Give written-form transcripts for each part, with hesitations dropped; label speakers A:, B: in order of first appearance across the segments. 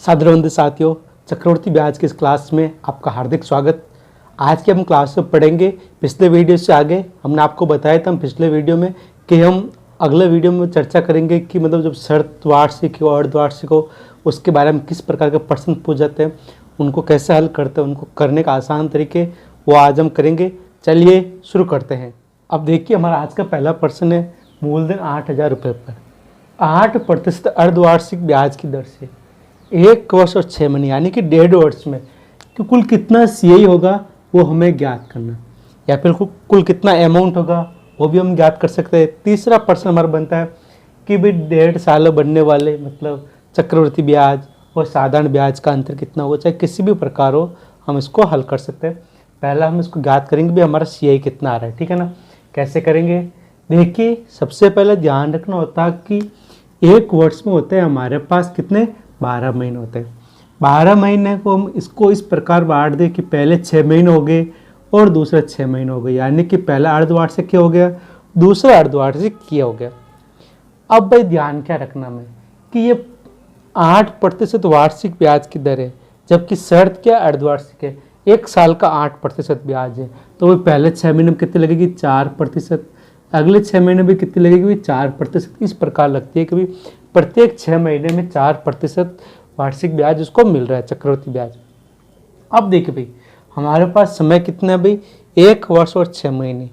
A: सादरवंद साथियों, चक्रवर्ती ब्याज की इस क्लास में आपका हार्दिक स्वागत। आज के हम क्लास में पढ़ेंगे पिछले वीडियो से आगे। हमने आपको बताया था हम पिछले वीडियो में कि हम अगले वीडियो में चर्चा करेंगे कि मतलब जब शर्त वार्षिक हो अर्धवार्षिक हो उसके बारे में किस प्रकार के प्रश्न पूछ जाते हैं, उनको कैसे हल करते हैं, उनको करने का आसान तरीके वो आज हम करेंगे। चलिए शुरू करते हैं। अब देखिए हमारा आज का पहला प्रश्न है मूलधन 8,000 रुपये पर 8% अर्धवार्षिक ब्याज की दर से 1 वर्ष और 6 महीने यानी कि 1.5 वर्ष में कि कुल कितना CI होगा वो हमें ज्ञात करना, या फिर कुल कितना अमाउंट होगा वो भी हम ज्ञात कर सकते हैं। तीसरा प्रश्न हमारा बनता है कि भाई 1.5 साल बनने वाले मतलब चक्रवृद्धि ब्याज और साधारण ब्याज का अंतर कितना होगा, चाहे किसी भी प्रकार हो हम इसको हल कर सकते हैं। पहला हम इसको ज्ञात करेंगे भी हमारा CI कितना आ रहा है, ठीक है ना। कैसे करेंगे, देखिए सबसे पहले ध्यान रखना होता है कि 1 वर्ष में होते हैं हमारे पास कितने 12 महीने होते हैं। 12 महीने को हम इसको इस प्रकार बांट दें कि पहले 6 महीने हो गए और दूसरे 6 महीने हो गए, यानी कि पहला अर्धवार्षिक क्या हो गया, दूसरा अर्धवार्षिक क्या हो गया। अब भाई ध्यान क्या रखना में कि ये 8% वार्षिक ब्याज की दर है, जबकि शर्त क्या अर्धवार्षिक है, 1 साल का 8% ब्याज है। तो वो पहले 6 महीने में कितनी लगेगी 4%, अगले 6 महीने में कितनी लगेगी भी 4%। इस प्रकार लगती है कि भी प्रत्येक 6 महीने में 4% वार्षिक ब्याज उसको मिल रहा है, चक्रवृद्धि ब्याज। अब देखिए भाई हमारे पास समय कितना है भाई 1 वर्ष और 6 महीने,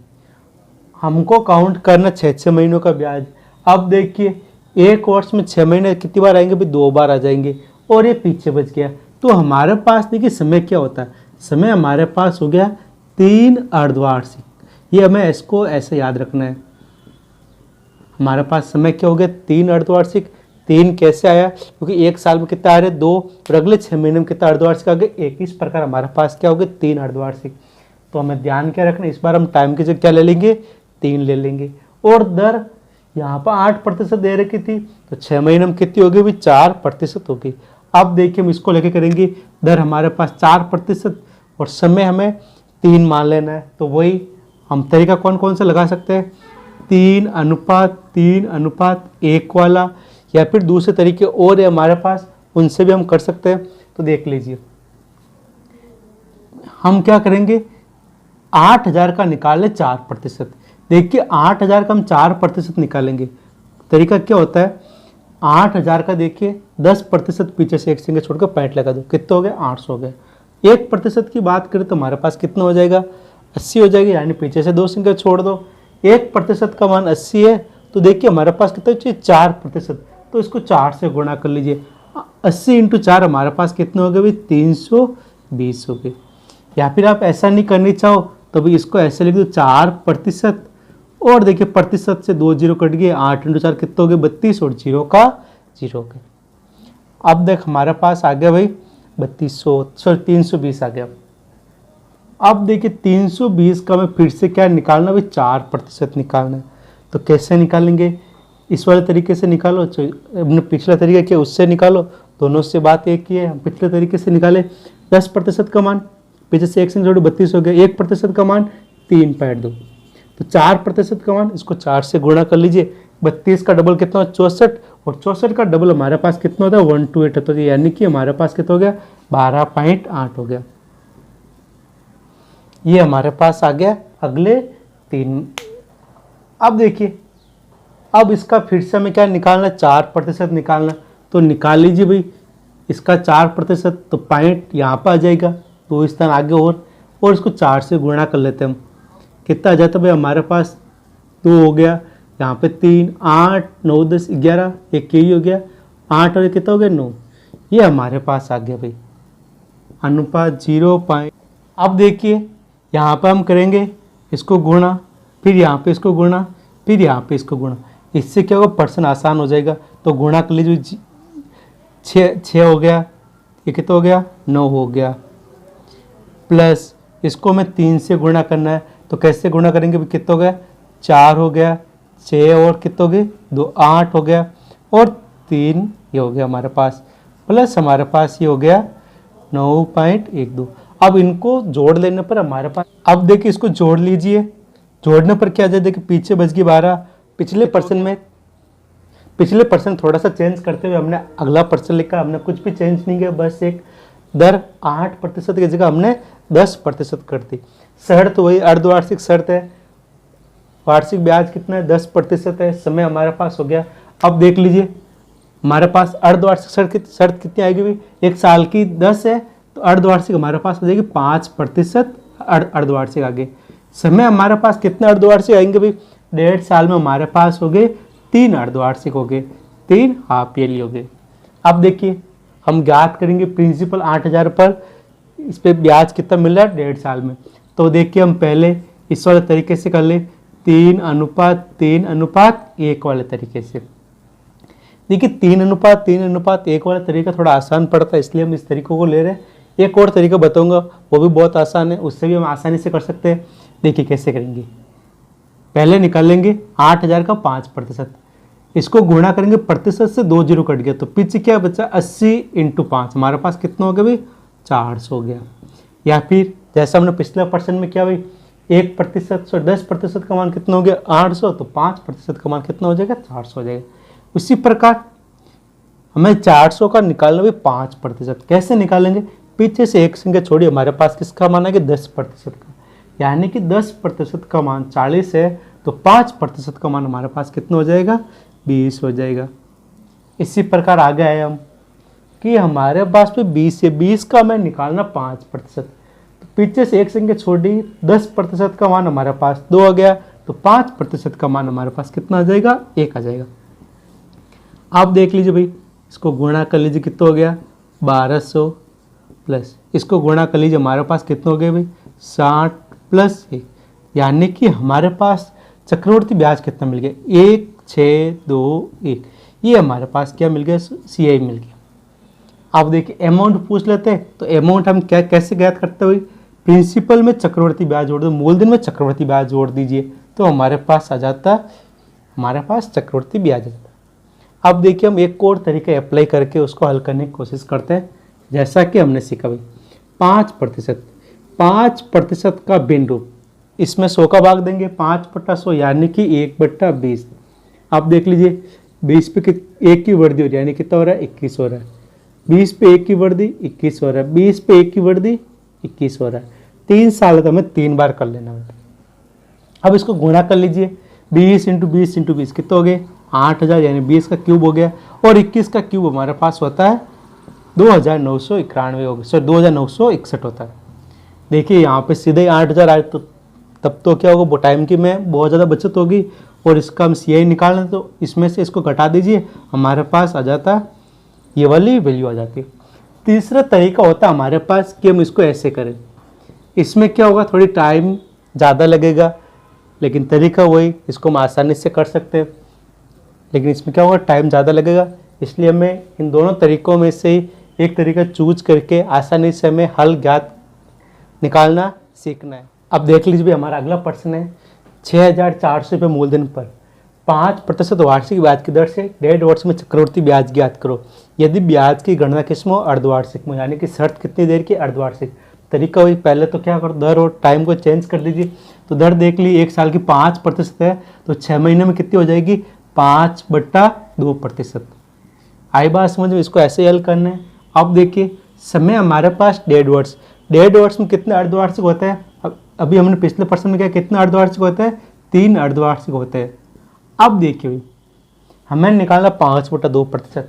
A: हमको काउंट करना 6 महीनों का ब्याज। अब देखिए 1 वर्ष में 6 महीने कितनी बार आएंगे भाई 2 बार आ जाएंगे और ये पीछे बच गया। तो हमारे पास देखिए समय क्या होता है, समय हमारे पास हो गया 3 अर्धवार्षिक। ये हमें इसको ऐसे याद रखना है, हमारे पास समय क्या हो गया 3 अर्धवार्षिक। 3 कैसे आया, क्योंकि 1 साल में कितना आ रहे 2 और अगले 6 महीने में कितना अर्धवार्षिक आ गए 1। इस प्रकार हमारे पास क्या हो गया 3 अर्धवार्षिक। तो हमें ध्यान क्या रखना, इस बार हम टाइम की जगह क्या ले लेंगे 3 ले लेंगे। और दर यहाँ पर 8% दे रखी थी तो 6 महीने में कितनी होगी भी 4% होगी। अब देखिए हम इसको लेके करेंगे, दर हमारे पास 4% और समय हमें 3 मान लेना है। तो वही हम तरीका कौन कौन सा लगा सकते हैं, 3:1 वाला, या फिर दूसरे तरीके और है हमारे पास उनसे भी हम कर सकते हैं। तो देख लीजिए हम क्या करेंगे 8,000 का निकाले 4%। देखिए 8,000 का हम 4% निकालेंगे। तरीका क्या होता है 8,000 का देखिए 10% पीछे से एक संख्या छोड़कर पॉइंट लगा दो, कितना हो गया 800 हो गया। 1% की बात करें तो हमारे पास कितना हो जाएगा 80 हो जाएगी, यानी पीछे से 2 संख्या छोड़ दो। 1% का मान 80 है तो देखिए हमारे पास कितना चाहिए 4%, तो इसको 4 से गुणा कर लीजिए। 80 × 4 हमारे पास कितने हो गए भाई 320 हो गए। या फिर आप ऐसा नहीं करनी चाहो तो भाई इसको ऐसे लिख दो 4%, और देखिए प्रतिशत से 2 जीरो कट गए, 8 × 4 कितने हो गए 32 और 0 का 0 हो गया। अब देख हमारे पास आ गया भाई 320 आ गया। अब देखिए 320 का मैं फिर से क्या निकालना भाई 4% निकालना है। तो कैसे निकालेंगे, इस वाले तरीके से निकालो, अपने पिछला तरीका क्या उससे निकालो, दोनों से बात एक ही है। हम पिछले तरीके से निकाले 10% का मान पीछे से 1 से जोड़ो 32 हो गया, 1% का मान 3.2, तो 4% का मान इसको 4 से गुणा कर लीजिए। 32 का डबल कितना 64 और 64 का डबल हमारे पास कितना होता है 128 होता है, यानी कि हमारे पास कितना हो गया 12.8 हो गया। ये हमारे पास आ गया अगले 3। अब देखिए अब इसका फिर से हमें क्या निकालना 4% निकालना, तो निकाल लीजिए भाई इसका 4%, तो पॉइंट यहाँ पर आ जाएगा 2 स्थान आगे और इसको 4 से गुणा कर लेते हैं हम, कितना आ जाता है भाई हमारे पास 2 हो गया, यहाँ पे 3 8 9 10 11, एक यही हो गया 8 और कितना हो गया 9, ये हमारे पास आ गया भाई अनुपात 0. अब देखिए यहाँ पर हम करेंगे इसको गुणा, फिर यहाँ पे इसको गुणा, फिर यहाँ पे इसको गुणा, इससे क्या होगा प्रश्न आसान हो जाएगा। तो गुणा कर लीजिए 6 हो गया, ये कितना हो गया 9 हो गया, प्लस इसको हमें 3 से गुणा करना है। तो कैसे गुणा करेंगे भी कितना हो गया 4 हो गया, 6 और कितना हो गए 2 8 हो गया, और 3 ये हो गया हमारे पास, प्लस हमारे पास ये हो गया 9.12। अब इनको जोड़ लेने पर हमारे पास, अब देखिए इसको जोड़ लीजिए, जोड़ने पर क्या आ जाए देखिए पीछे बच गई 12, पिछले पर्सन थोड़ा सा चेंज करते हुए हमने अगला पर्सन लिखा, हमने कुछ भी चेंज नहीं किया, बस एक दर 8% की जगह हमने 10% कर दी। शर्त वही अर्धवार्षिक शर्त है, वार्षिक ब्याज कितना है 10% है। समय हमारे पास हो गया। अब देख लीजिए हमारे पास अर्धवार्षिक शर्त कितनी आएगी भाई, एक साल की 10 है तो अर्धवार्षिक हमारे पास हो जाएगी 5% अर्धवार्षिक आगे। समय हमारे पास कितने अर्धवार्षिक आएंगे भाई, 1.5 साल में हमारे पास हो गए 3 अर्धवार्षिक हो गए, 3 हाफ ईयरली हो गए। अब देखिए हम ज्ञात करेंगे प्रिंसिपल 8,000 पर इस पे ब्याज कितना मिल रहा है 1.5 साल में। तो देखिए हम पहले इस वाले तरीके से कर ले, 3:3:1 वाले तरीके से। देखिए 3:3:1 वाला तरीका थोड़ा आसान पड़ता है, इसलिए हम इस तरीकों को ले रहे हैं। एक और तरीका बताऊंगा वो भी बहुत आसान है, उससे भी हम आसानी से कर सकते हैं। देखिए कैसे करेंगे, पहले निकालेंगे 8,000 का 5%, इसको गुणा करेंगे प्रतिशत से, 2 जीरो कट गया तो पीछे क्या बचा 80 × 5, हमारे पास कितना हो गया भाई 400 हो गया। या फिर जैसा हमने पिछले पर्सन में किया भाई 1% से 10% का मान कितना हो गया 800, तो 5% का मान कितना हो जाएगा 400 हो जाएगा। उसी प्रकार हमें 400 का निकालना भी 5%, कैसे निकालेंगे, पीछे से एक संख्या छोड़िए, हमारे पास किसका मान है कि 10% का, यानी कि 10% का मान 40 है तो 5% का मान हमारे पास कितना हो जाएगा 20 हो जाएगा। इसी प्रकार आगे आए हम कि हमारे पास पे 20 है, 20 का हमें निकालना 5%, तो पीछे से एक संख्या छोड़ी, 10% का मान हमारे पास 2 आ गया तो 5% का मान हमारे पास कितना आ जाएगा 1 आ जाएगा। आप देख लीजिए भाई, इसको गुणा कर लीजिए कितना हो गया 1200 प्लस इसको गुणा कर लीजिए, हमारे पास कितना हो गया भाई 60 प्लस 1, यानी कि हमारे पास चक्रवर्ती ब्याज कितना मिल गया 1621, ये हमारे पास क्या मिल गया CI मिल गया। अब देखिए अमाउंट पूछ लेते हैं, तो अमाउंट हम क्या कैसे ज्ञात करते हुए, प्रिंसिपल में चक्रवर्ती ब्याज जोड़ दो, मूलधन में चक्रवर्ती ब्याज जोड़ दीजिए तो हमारे पास आ जाता, हमारे पास चक्रवर्ती ब्याज आ जाता। अब देखिए हम एक और तरीका अप्लाई करके उसको हल करने की कोशिश करते हैं। जैसा कि हमने सीखा भाई 5% का भिन्न रूप, इसमें 100 का भाग देंगे 5/100 यानी कि 1/20। आप देख लीजिए 20 पे 1 की वृद्धि हो रही है, यानी कितना हो रहा है 21 हो रहा है, 20 पे 1 की वृद्धि 21 हो रहा है, 20 पे 1 की वृद्धि 21 हो रहा है। 3 साल तो हमें 3 बार कर लेना है। अब इसको गुणा कर लीजिए, 20 × 20 × 20 कितना हो गए 8,000, यानी 20 का क्यूब हो गया, और 21 का क्यूब हमारे पास होता है 2,991 हो गया, सॉरी 2,961 होता है। देखिए यहाँ पे सीधे 8,000 आए तो तब तो क्या होगा, वो टाइम की में बहुत ज़्यादा बचत होगी, और इसका हम CI निकालना तो इसमें से इसको घटा दीजिए, हमारे पास आ जाता ये वाली वैल्यू आ जाती है। तीसरा तरीका होता है हमारे पास कि हम इसको ऐसे करें, इसमें क्या होगा थोड़ी टाइम ज़्यादा लगेगा, लेकिन तरीका वही, इसको हम आसानी से कर सकते हैं, लेकिन इसमें क्या होगा टाइम ज़्यादा लगेगा, इसलिए हमें इन दोनों तरीकों में से एक तरीका चूज करके आसानी से हमें हल ज्ञात निकालना सीखना है। अब देख लीजिए भी हमारा अगला प्रश्न है, 6,400 रुपये मूलधन पर 5% वार्षिक ब्याज की दर से 1.5 वर्ष में चक्रवर्ती ब्याज ज्ञात करो। यदि ब्याज की गणना किसमें अर्धवार्षिक में, यानी कि शर्त कितनी देर की अर्धवार्षिक। तरीका वही, पहले तो क्या करो दर और टाइम को चेंज कर दीजिए, तो दर देख ली 1 साल की 5% है तो 6 महीने में कितनी हो जाएगी 5/2%। आई बात समझ में, इसको ऐसे हल करना है। अब देखिए समय हमारे पास 1.5 वर्ष, 1.5 वर्ष में कितने अर्धवार्षिक होते हैं, अभी हमने पिछले प्रश्न में क्या कितने अर्धवार्षिक होते हैं 3 अर्धवार्षिक होते हैं। अब देखिए हमें निकालना 5/2%,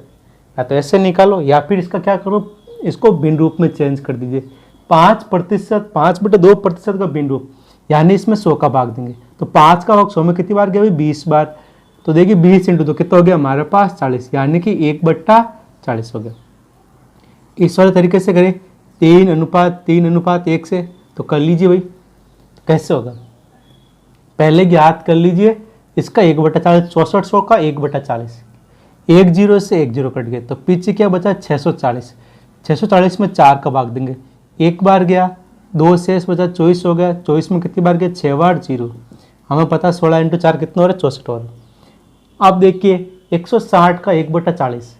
A: या तो ऐसे निकालो या फिर इसका क्या करो, इसको भिन्न रूप में चेंज कर दीजिए। 5/2% का भिन्न रूप, यानी इसमें 100 का भाग देंगे, तो 5 का भाग 100 में कितनी बार गया भाई 20 बार, तो देखिए 20 × 2 कितना हो गया हमारे पास 40, यानी कि 1/40 हो गया। इस वाले तरीके से करें 3:3:1 से, तो कर लीजिए भाई कैसे होगा, पहले ज्ञात कर लीजिए इसका 1/40, 6400 का 1/40, 1 0 से 1 0 कट गया तो पीछे क्या बचा 640, 640 में 4 का भाग देंगे, एक बार गया, 2 शेष बचा 24 हो गया, 24 में कितनी बार गया 6 बार 0, हमें पता 16 × 4 कितना हो रहा है 64 हो रहा है। अब देखिए 160 का 1/40,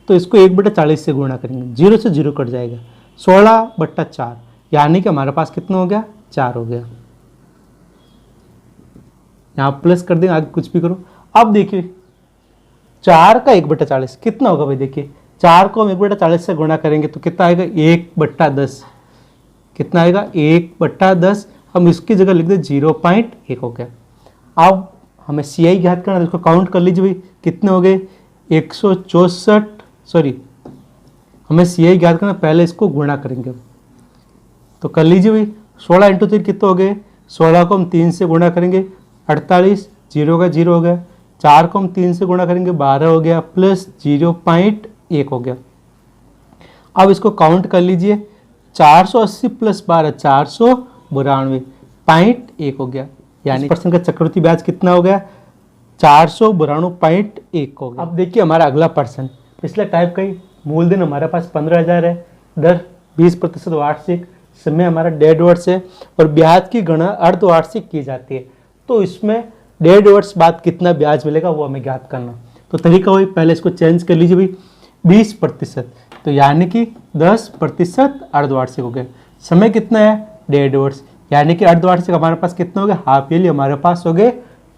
A: तो इसको 1/40 से गुणा करेंगे, 0 से 0 कट जाएगा, 16/4, यानी कि हमारे पास कितना हो गया 4 हो गया। यहाँ प्लस कर देंगे, आगे कुछ भी करो। अब देखिए 4 का 1/40 कितना होगा भाई? देखिए 4 को हम 1/40 से गुणा करेंगे तो कितना आएगा? 1/10। कितना आएगा? 1/10। हम इसकी जगह लिख दे 0.1 हो गया। अब हमें CI ज्ञात करना है, इसको काउंट कर लीजिए भाई, कितने हो गए? 164। सॉरी, हमें CI ज्ञात करना, पहले इसको गुणा करेंगे तो कर लीजिए भाई। 16 × 3 कितने हो गए? 16 को हम 3 से गुणा करेंगे 48, 0 का 0 हो गया। 4 को हम 3 से गुणा करेंगे 12 हो गया, प्लस 0.1 हो गया। अब इसको काउंट कर लीजिए, 480 प्लस 12 492.1 हो गया, यानी परसेंट का चक्रवृद्धि ब्याज कितना हो गया? 492.1 हो गया। अब देखिए हमारा अगला पर्सन, पिछले टाइप का ही, मूलधन हमारे पास 15,000 है, दर 20% वार्षिक, समय हमारा 1.5 वर्ष है और ब्याज की गणना अर्धवार्षिक की जाती है। तो इसमें 1.5 वर्ष बाद कितना ब्याज मिलेगा वो हमें ज्ञात करना। तो तरीका वही, पहले इसको चेंज कर लीजिए भाई, 20%, तो यानी कि 10% अर्धवार्षिक हो गया। समय कितना है? 1.5 वर्ष, यानी कि अर्धवार्षिक हमारे पास कितने हो गए? हाफ ईयरली हमारे पास हो गए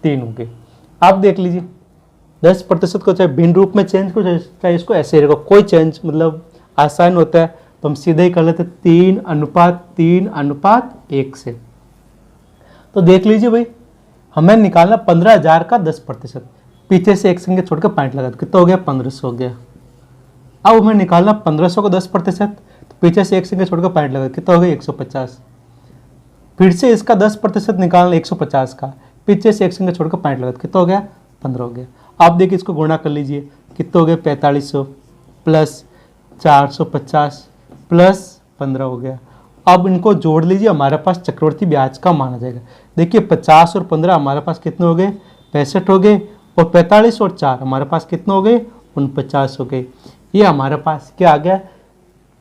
A: 3 हो गए। आप देख लीजिए 10% को चाहे भिन्न रूप में चेंज करो, चाहे इसको ऐसे रखो, कोई चेंज मतलब आसान होता है, तो हम सीधे ही कर लेते 3:3:1 से। तो देख लीजिए भाई, हमें निकालना 15,000 का 10%, पीछे से एक संख्या छोड़कर पॉइंट लगा, कितना हो गया? 1500 हो गया। अब हमें निकालना 1500 का 10%, तो पीछे से एक संख्या छोड़कर पॉइंट लगा, कितना हो गया? 150। फिर से इसका 10% निकालना 150 का, पीछे से एक संख्या छोड़कर पॉइंट लगा, कितना हो गया? 15 हो गया। आप देखिए इसको गुणा कर लीजिए, कितना हो गया? 4500 प्लस 450 प्लस 15 हो गया। अब इनको जोड़ लीजिए, हमारे पास चक्रवर्ती ब्याज का मान आ जाएगा। देखिए 50 और 15 हमारे पास कितने हो गए? 65 हो गए, और 45 और 4 हमारे पास कितने हो गए? 49 हो गए। ये हमारे पास क्या आ गया?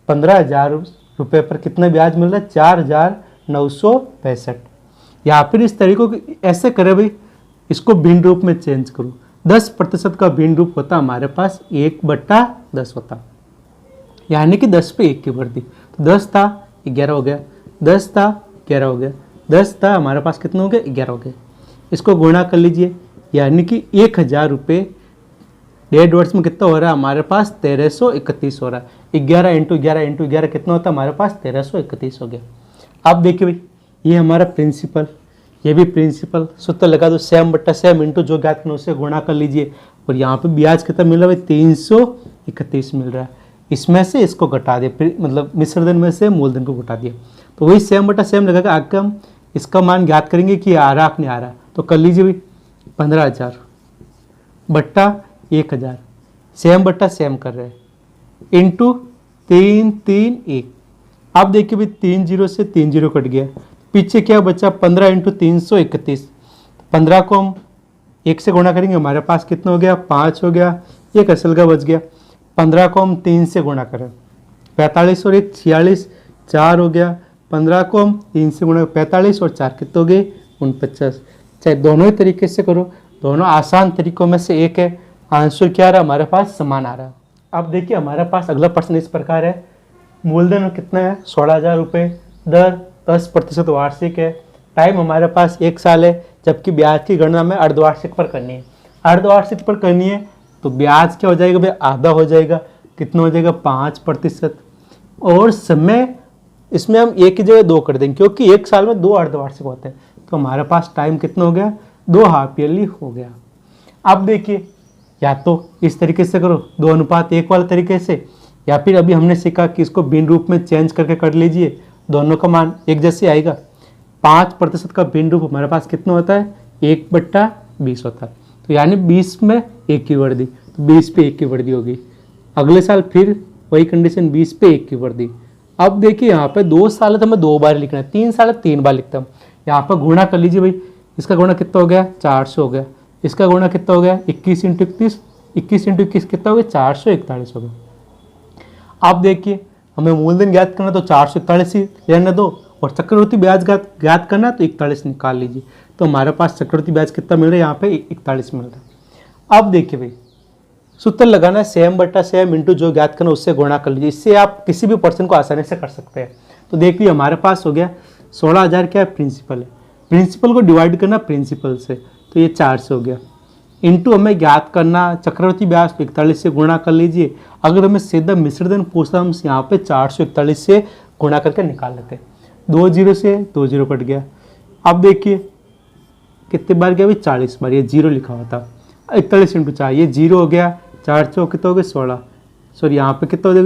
A: 15,000 रुपये पर कितना ब्याज मिल रहा है? 4,965। या फिर इस तरीकों को ऐसे करें भाई, इसको भिन्न रूप में चेंज करो। 10% का भिन्न रूप होता हमारे पास 1/10 होता, यानी कि 10 पे 1 की वृद्धि। तो 10 था 11 हो गया, 10 था 11 हो गया, 10 था हमारे पास कितने हो गए? 11 हो गए। इसको गुणा कर लीजिए, यानी कि 1,000 रुपये 1.5 वर्ष में कितना हो रहा है? हमारे पास 1331 हो रहा है। 11 × 11 × 11 कितना होता है? हमारे पास 1331 हो गया। अब देखिए भाई, ये हमारा प्रिंसिपल, ये भी प्रिंसिपल, सूत्र लगा दो, सेम इंटू जो ज्ञात करना उससे गुणा कर लीजिए, और यहाँ पे ब्याज कितना मिल रहा है? 331 मिल रहा है। इसमें से इसको घटा दिया, मतलब मिश्रधन में से मूलधन को घटा दिया, तो वही सेम लगा के आगे हम इसका मान ज्ञात करेंगे कि आ रहा नहीं आ रहा। तो कर लीजिए भाई, 15,000 बट्टा 1,000, सेम कर रहे हैं, इंटू 331। अब देखिए भाई, 3 0 से 3 0 कट गया, पीछे क्या बचा? 15 × 331। 15 को हम 1 से गुणा करेंगे, हमारे पास कितना हो गया? 5 हो गया, एक असल का बच गया। 15 को हम 3 से गुणा करें, 45 और 1 46, 4 हो गया। 15 को हम 3 से गुणा, 45 और 4 कितने हो गए? 49। चाहे दोनों ही तरीके से करो, दोनों आसान तरीकों में से एक है। आंसर क्या आ रहा है? हमारे पास समान आ रहा है। अब देखिए हमारे पास अगला प्रश्न इस प्रकार है, मूलधन कितना है? 16,000 रुपये, दर 10% वार्षिक है, टाइम हमारे पास 1 साल है, जबकि ब्याज की गणना में अर्धवार्षिक पर करनी है। अर्धवार्षिक पर करनी है तो ब्याज क्या हो जाएगा भाई? आधा हो जाएगा, कितना हो जाएगा? 5%। और समय इसमें हम एक की जगह 2 कर देंगे, क्योंकि 1 साल में 2 अर्धवार्षिक होते हैं, तो हमारे पास टाइम कितना हो गया? 2 हाफ ईयरली हो गया। अब देखिए, या तो इस तरीके से करो 2:1 वाले तरीके से, या फिर अभी हमने सीखा कि इसको भिन्न रूप में चेंज करके कर लीजिए, दोनों का मान एक जैसे आएगा। 5% का भिन्न रूप हमारे पास कितना होता है? 1/20 होता है, तो यानी 20 में 1 की वृद्धि, तो 20 पे 1 की वृद्धि होगी। अगले साल फिर वही कंडीशन, 20 पे 1 की वृद्धि। अब देखिए यहाँ पे 2 साल है तो हमें 2 बार लिखना है, 3 साल है 3 बार लिखता हूँ। यहाँ पर गुणा कर लीजिए भाई, इसका गुणा कितना हो गया? 400 हो गया, इसका गुणा कितना हो गया? 21 × 31, 21 × 21 कितना हो गया? 441 हो गया। आप देखिए हमें मूलधन ज्ञात करना तो 441 ही रहने दो, और चक्रवृद्धि ब्याज ज्ञात करना तो 41 निकाल लीजिए। तो हमारे पास चक्रवृद्धि ब्याज कितना मिल रहा है? यहाँ पे 41 मिल रहा है। अब देखिए भाई, सूत्र लगाना है सेम इंटू जो ज्ञात करना उससे गुणा कर लीजिए, इससे आप किसी भी पर्सन को आसानी से कर सकते हैं। तो देखिए हमारे पास हो गया 16,000 क्या है? प्रिंसिपल है, प्रिंसिपल को डिवाइड करना प्रिंसिपल से, तो ये 4 से हो गया, इंटू हमें ज्ञात करना चक्रवर्ती ब्याज तो 41 से गुणा कर लीजिए। अगर हमें सीधा मिश्रधन पूछता हम यहाँ पे 441 से गुणा करके निकाल लेते। 2 जीरो से 2 जीरो कट गया। अब देखिए कितने बार गया भाई, 40 बार, ये जीरो लिखा हुआ था। 41 इंटू 4, ये जीरो हो गया, 4 चौक कितना हो गया 16, सॉरी यहाँ पे कितना हो गया,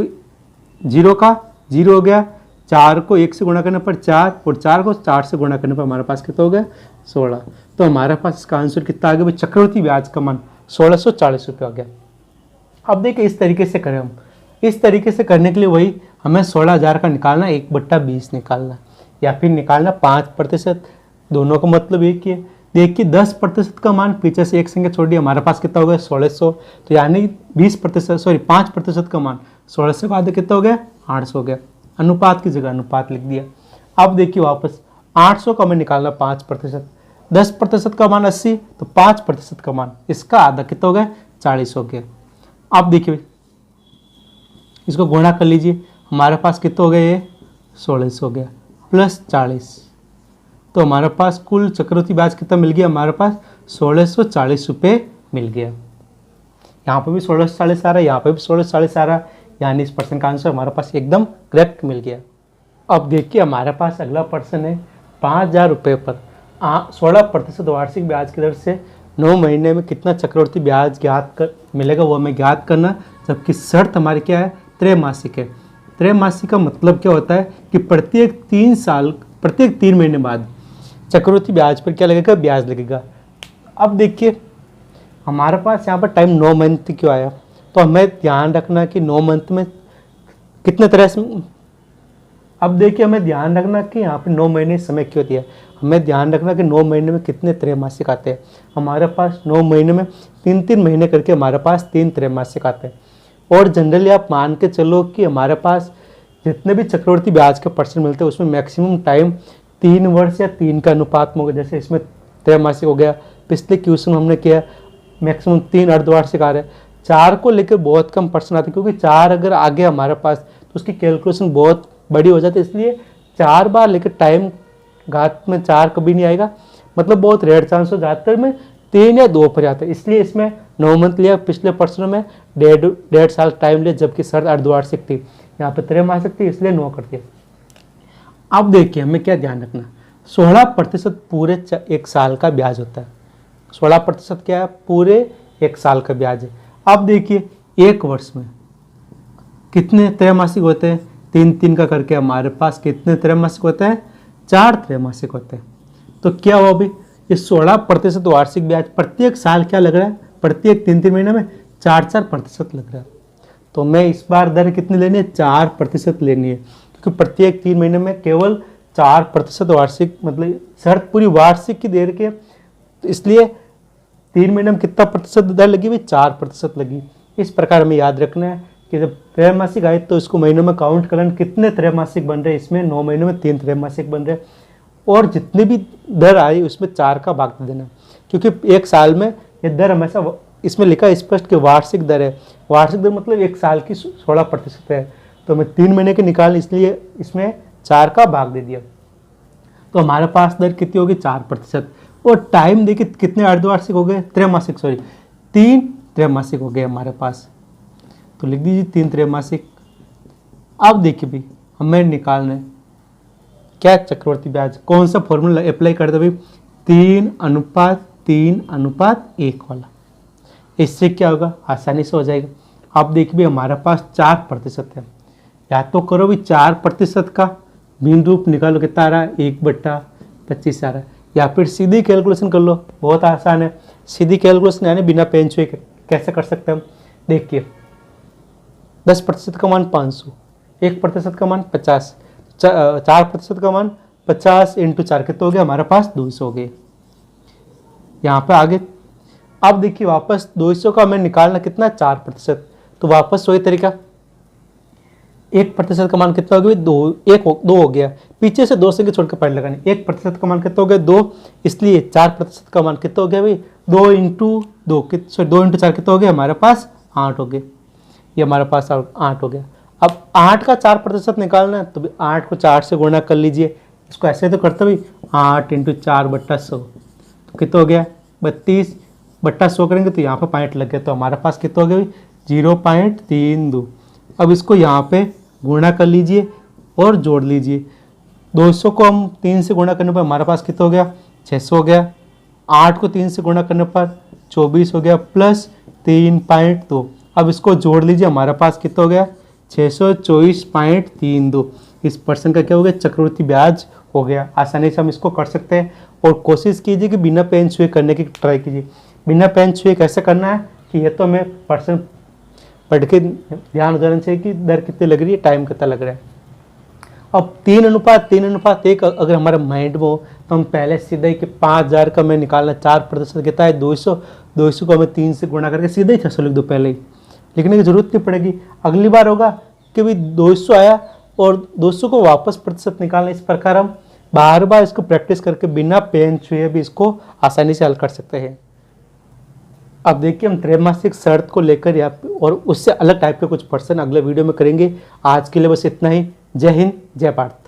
A: जीरो का जीरो हो गया, 4 को 1 से गुणा करने पर 4 और 4 को 4 से गुणा करने पर हमारे पास कितना हो गया 16। तो हमारे पास इसका आंसर कितना आ गया भाई, चक्रवर्ती ब्याज का मान 1640 रुपये हो गया। अब देखिए इस तरीके से करें हम, इस तरीके से करने के लिए वही हमें 16,000 का निकालना 1/20 निकालना या फिर निकालना 5%, दोनों का मतलब एक ही है। देखिए 10% का मान पीछे से एक संख्या छोड़ दी, हमारे पास कितना हो गया 1600, तो यानी 20% सॉरी 5% का मान 1600 का आधा कितना हो गया 800 हो गया। अनुपात की जगह अनुपात लिख दिया। अब देखिए वापस 800 का हमें निकालना 5%, 10% का मान 80, तो 5% का मान इसका आधा कितना हो गया 40 हो गया। अब देखिए इसको गुणा कर लीजिए, हमारे पास कितना हो गया ये 1600 हो गया प्लस 40, तो हमारे पास कुल चक्रवर्ती ब्याज कितना मिल गया, हमारे पास 1640 रुपये मिल गया। यहाँ पे भी 1640 आ रहा है, यहाँ पे भी 1640 आ रहा है, यानी इस प्रश्न का आंसर हमारे पास एकदम करेक्ट मिल गया। अब देखिए हमारे पास अगला प्रश्न है 5000 रुपये पर 16% वार्षिक ब्याज की दर से 9 महीने में कितना चक्रवर्ती ब्याज मिलेगा, वो हमें ज्ञात करना। जबकि शर्त हमारी क्या है, त्रैमासिक है। त्रैमासिक का मतलब क्या होता है कि प्रत्येक 3 महीने बाद चक्रवर्ती ब्याज पर क्या लगेगा, ब्याज लगेगा। अब देखिए हमारे पास यहाँ पर टाइम 9 मंथ क्यों आया, तो हमें ध्यान रखना कि 9 मंथ में कितने तरह से, अब देखिए हमें ध्यान रखना कि यहाँ पे 9 महीने समय क्यों दिया, हमें ध्यान रखना कि 9 महीने में कितने त्रैमासिक आते हैं। हमारे पास 9 महीने में 3 महीने करके हमारे पास 3 त्रैमासिक आते हैं। और जनरली आप मान के चलो कि हमारे पास जितने भी चक्रवर्ती ब्याज के परसेंट मिलते हैं उसमें मैक्सिमम टाइम 3 वर्ष या 3 का अनुपात में होगा। जैसे इसमें त्रैमासिक हो गया, पिछले क्वेश्चन हमने किया मैक्सिमम 3 अर्धवार्षिक आ रहे हैं। 4 को लेकर बहुत कम परसेंट आते हैं, क्योंकि 4 अगर आ गया हमारे पास तो उसकी कैलकुलेशन बहुत बड़ी हो जाती है, इसलिए 4 बार लेकर टाइम घात में 4 कभी नहीं आएगा, मतलब बहुत रेयर चांस हो, ज़्यादातर में 3 या 2 पर जाता है। इसलिए इसमें 9 मंथ लिया, पिछले प्रश्न में 1.5 साल टाइम लिया, जबकि शर्त अर्धवार्षिक थी, यहाँ पे त्रैमासिक थी इसलिए 9 कर दिया। अब देखिए हमें क्या ध्यान रखना, 16% पूरे 1 साल का ब्याज होता है। 16% क्या है, पूरे 1 साल का ब्याज है। अब देखिए 1 वर्ष में कितने त्रैमासिक होते हैं, 3 का करके हमारे पास कितने त्रैमासिक होते हैं, 4 त्रैमासिक होते हैं। तो क्या हुआ अभी, ये 16% वार्षिक ब्याज प्रत्येक साल क्या लग रहा है, प्रत्येक 3 महीने में 4% लग रहा है। तो मैं इस बार दर कितनी लेनी है, 4% लेनी है, क्योंकि प्रत्येक 3 महीने में केवल 4% वार्षिक, मतलब शर्त पूरी वार्षिक की देर के, तो इसलिए 3 महीने में कितना प्रतिशत दर लगी हुई, 4% लगी। इस प्रकार हमें याद रखना है कि जब त्रैमासिक आए तो इसको महीनों में काउंट करना, कितने त्रैमासिक बन रहे हैं, इसमें 9 महीनों में 3 त्रैमासिक बन रहे हैं, और जितनी भी दर आई उसमें 4 का भाग दे देना, क्योंकि 1 साल में ये दर हमेशा इसमें लिखा स्पष्ट कि वार्षिक दर है। वार्षिक दर मतलब 1 साल की 16% है, तो हमें 3 महीने के निकाल, इसलिए इसमें 4 का भाग दे दिया। तो हमारे पास दर कितनी होगी, 4%। और टाइम देखिए कितने अर्धवार्षिक हो गए, त्रैमासिक, सॉरी 3 त्रैमासिक हो गए हमारे पास, तो लिख दीजिए 3 त्रैमासिक। अब देखिए भाई हमें निकालना है क्या, चक्रवर्ती ब्याज, कौन सा फॉर्मूला अप्लाई करते भाई, 3:3:1 वाला। इससे क्या होगा, आसानी से हो जाएगा। अब देखिए भाई हमारे पास 4% है, या तो करो भी 4% का भिन्न रूप निकालो, कितना आ रहा है 1/25 आ रहा है, या फिर सीधी कैलकुलेशन कर लो, बहुत आसान है। सीधी कैलकुलेशन यानी बिना पेन छुए कैसे कर सकते हैं हम, देखिए 10% का मान 500, 1% का मान 50, 4% का मान 50 × 4 कितना हो गया, हमारे पास 200 हो गए। यहाँ पे आगे अब देखिए वापस 200 का हमें निकालना कितना, 4%, तो वापस वही तरीका, 1% का मान कितना हो गया, 2 हो गया, पीछे से 2 संख्या छोड़कर पहले लगानी। 1% का मान कितना हो गया, 2, इसलिए 4% का मान कितना हो गया भाई, 2 × 4 कितना हो गया, हमारे पास 8 हो गए, ये हमारे पास 8 हो गया। अब 8 का 4% निकालना है, तो 8 को 4 से गुणा कर लीजिए, इसको ऐसे तो करते भाई 8 × 4/100, तो कितना हो गया 32, बट्टा 100 करेंगे तो यहाँ पे पॉइंट लग गया, तो हमारे पास कितना हो गया भाई 0.32। अब इसको यहाँ पे गुणा कर लीजिए और जोड़ लीजिए। 200 को हम 3 से गुणा करने पर हमारे पास कितना हो गया 600 हो गया। 8 को 3 से गुणा करने पर 24 हो गया प्लस 3.2। अब इसको जोड़ लीजिए, हमारे पास कितना हो गया 624.32। इस पर्सन का क्या हो गया चक्रवृद्धि ब्याज हो गया। आसानी से हम इसको कर सकते हैं और कोशिश कीजिए कि बिना पेन छुए करने की ट्राई कीजिए। बिना पेन छुए कैसे करना है कि ये तो हमें पर्सन पढ़ के ध्यान हो जाना चाहिए कि दर कितनी लग रही है, टाइम कितना लग रहा है। अब 3:1 अगर हमारे माइंड में हो तो हम पहले सीधा ही कि 5000 का मैं निकालना 4% कितना है 200 को हमें 3 से गुणा करके सीधा ही 600 लिख दो, पहले ही लिखने की जरूरत नहीं पड़ेगी। अगली बार होगा कि भाई 200 आया और 200 को वापस प्रतिशत निकालना। इस प्रकार हम बार बार इसको प्रैक्टिस करके बिना पेन छुए भी इसको आसानी से हल कर सकते हैं। अब देखिए हम त्रैमासिक शर्त को लेकर यहाँ पे और उससे अलग टाइप के कुछ पर्सन अगले वीडियो में करेंगे। आज के लिए बस इतना ही। जय हिंद, जय भारत।